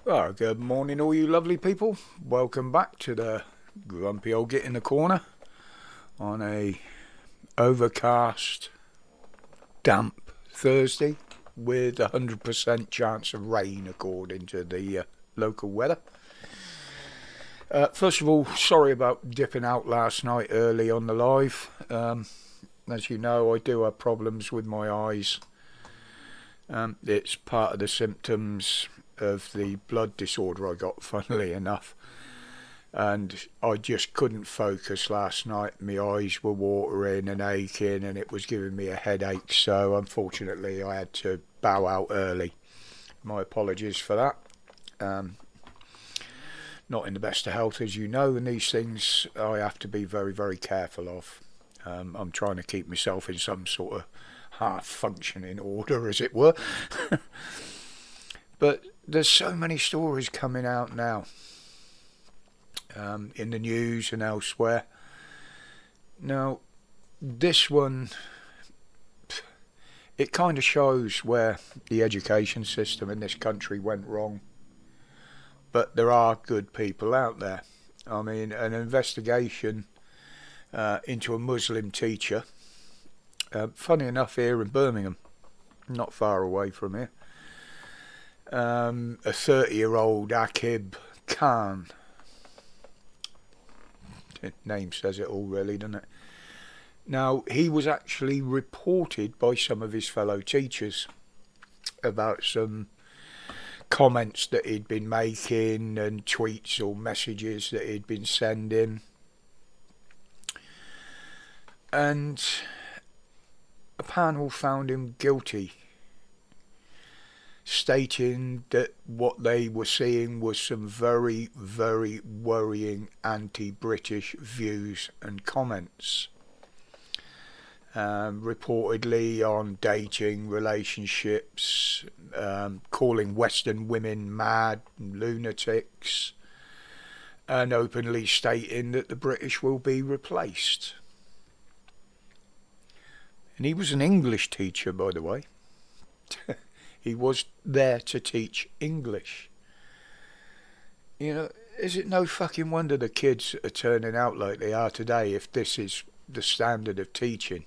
Well, good morning, all you lovely people. Welcome back to the Grumpy Old Git in the Corner on a overcast, damp Thursday with 100% chance of rain according to the local weather. First of all, sorry about dipping out last night early on the live. As you know, I do have problems with my eyes. It's part of the symptoms of the blood disorder I got, funnily enough. And I just couldn't focus last night. My eyes were watering and aching, and it was giving me a headache. So, unfortunately, I had to bow out early. My apologies for that. Not in the best of health, as you know, and these things I have to be very, very careful of. I'm trying to keep myself in some sort of half functioning order, as it were. But there's so many stories coming out now in the news and elsewhere. Now, this one, it kind of shows where the education system in this country went wrong. But there are good people out there. I mean, an investigation into a Muslim teacher, funny enough, here in Birmingham, not far away from here. A 30-year-old Akib Khan. The name says it all, really, doesn't it? Now, he was actually reported by some of his fellow teachers about some comments that he'd been making and tweets or messages that he'd been sending. And a panel found him guilty, stating that what they were seeing was some very, very worrying anti-British views and comments. Reportedly on dating, relationships, calling Western women mad, lunatics, and openly stating that the British will be replaced. And he was an English teacher, by the way. He was there to teach English. You know, is it no fucking wonder the kids are turning out like they are today if this is the standard of teaching?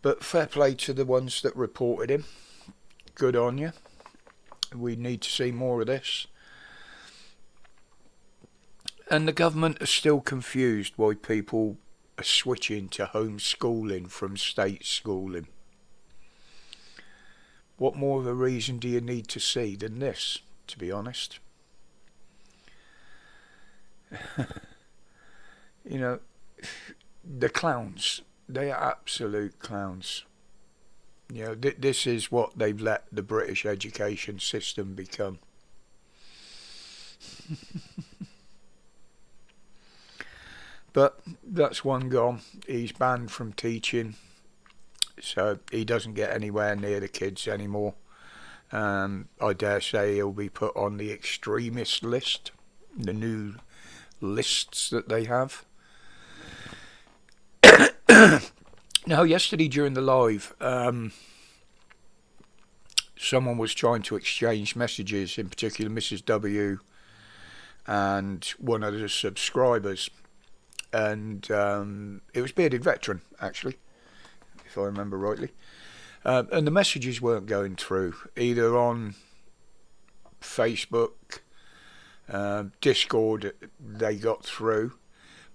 But fair play to the ones that reported him. Good on you. We need to see more of this. And the government are still confused why people are switching to homeschooling from state schooling. What more of a reason do you need to see than this, to be honest? You know, the clowns, they are absolute clowns. You know, this is what they've let the British education system become. But that's one gone. He's banned from teaching, so he doesn't get anywhere near the kids anymore. I dare say he'll be put on the extremist list, the new lists that they have. Now, yesterday during the live, someone was trying to exchange messages, in particular Mrs. W and one of the subscribers. And it was Bearded Veteran, actually, if I remember rightly. And the messages weren't going through, either on Facebook, Discord, they got through.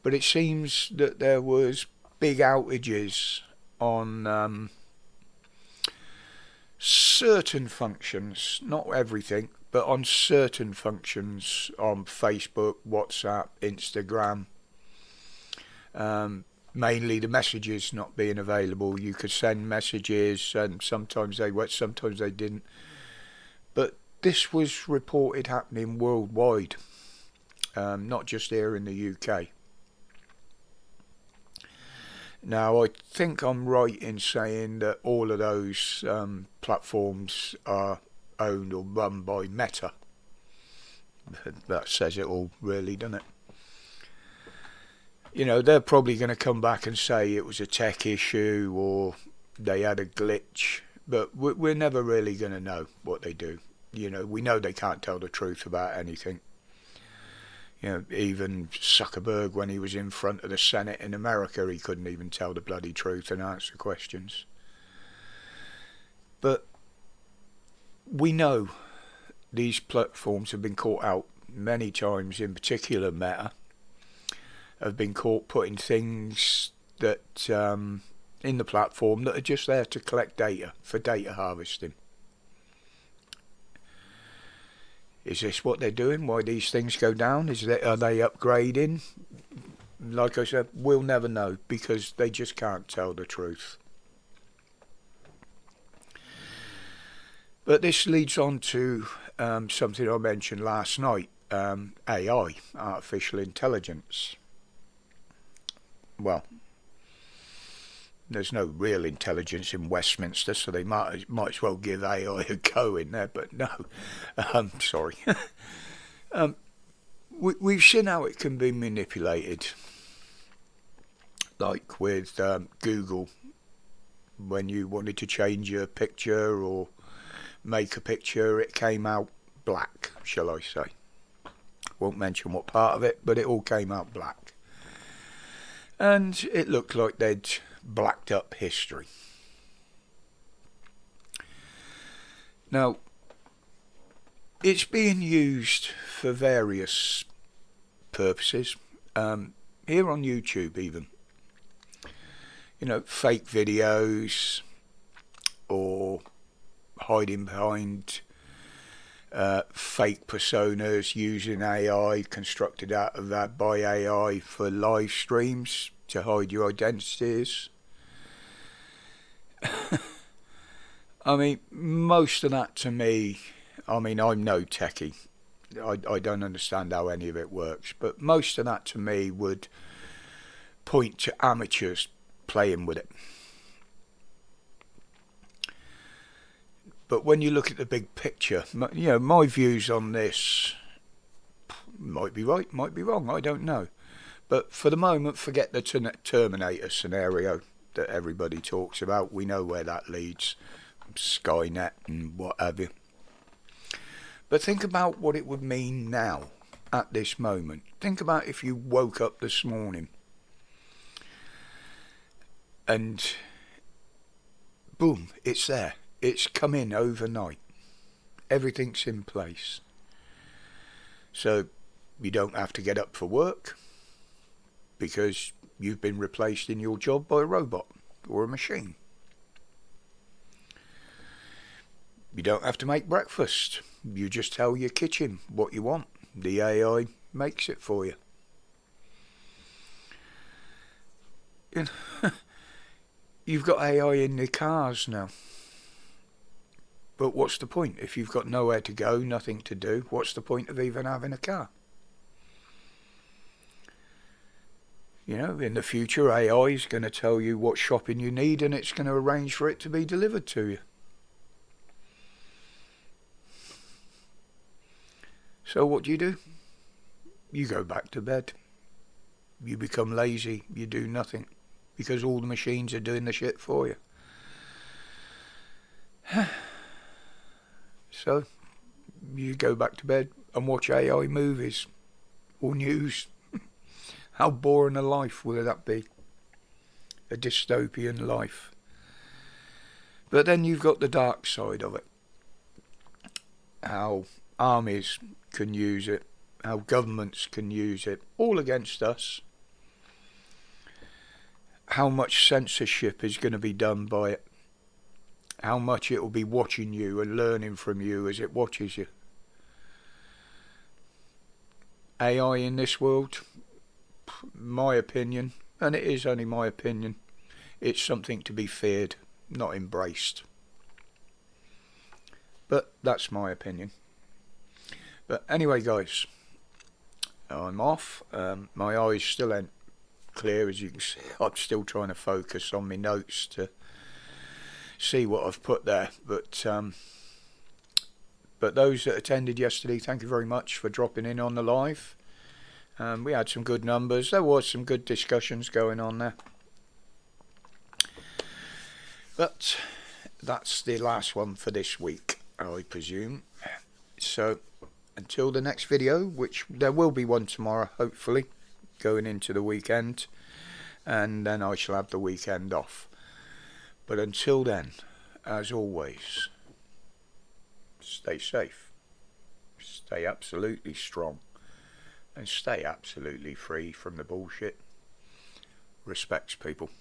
But it seems that there was big outages on certain functions, not everything, but on certain functions on Facebook, WhatsApp, Instagram. Mainly the messages not being available. You could send messages and sometimes they worked, sometimes they didn't. But this was reported happening worldwide, not just here in the UK. Now, I think I'm right in saying that all of those platforms are owned or run by Meta. That says it all, really, doesn't it? You know, they're probably going to come back and say it was a tech issue or they had a glitch, but we're never really going to know what they do. You know, we know they can't tell the truth about anything. You know, even Zuckerberg, when he was in front of the Senate in America, he couldn't even tell the bloody truth and answer questions. But we know these platforms have been caught out many times, in particular Meta, have been caught putting things that in the platform that are just there to collect data, for data harvesting. Is this what they're doing? Why these things go down? Are they upgrading? Like I said, we'll never know, because they just can't tell the truth. But this leads on to something I mentioned last night, AI, artificial intelligence. Well, there's no real intelligence in Westminster, so they might as well give AI a go in there, but no. Sorry. We've seen how it can be manipulated, like with Google, when you wanted to change your picture or make a picture, it came out black, shall I say. Won't mention what part of it, but it all came out black. And it looked like they'd blacked up history. Now, it's being used for various purposes, here on YouTube even. You know, fake videos, or hiding behind fake personas, using AI, constructed out of that by AI, for live streams to hide your identities. I mean, most of that to me, I mean, I'm no techie. I don't understand how any of it works, but most of that to me would point to amateurs playing with it. But when you look at the big picture, you know, my views on this might be right, might be wrong, I don't know. But for the moment, forget the Terminator scenario that everybody talks about. We know where that leads, Skynet and what have you. But think about what it would mean now, at this moment. Think about if you woke up this morning and boom, it's there. It's come in overnight. Everything's in place. So you don't have to get up for work, because you've been replaced in your job by a robot or a machine. You don't have to make breakfast. You just tell your kitchen what you want. The AI makes it for you. You've got AI in the cars now. But what's the point? If you've got nowhere to go, nothing to do, what's the point of even having a car? You know, in the future, AI is going to tell you what shopping you need, and it's going to arrange for it to be delivered to you. So what do? You go back to bed. You become lazy. You do nothing, because all the machines are doing the shit for you. So you go back to bed and watch AI movies or news. How boring a life will that be? A dystopian life. But then you've got the dark side of it. How armies can use it, how governments can use it, all against us. How much censorship is going to be done by it. How much it will be watching you and learning from you as it watches you. AI in this world, my opinion, and it is only my opinion, it's something to be feared, not embraced. But that's my opinion. But anyway, guys, I'm off. My eyes still ain't clear, as you can see. I'm still trying to focus on my notes to see what I've put there. But those that attended yesterday, thank you very much for dropping in on the live. We had some good numbers. There was some good discussions going on there. But that's the last one for this week, I presume. So until the next video, which there will be one tomorrow, hopefully, going into the weekend, and then I shall have the weekend off. But until then, as always, stay safe, stay absolutely strong, and stay absolutely free from the bullshit. Respects, people.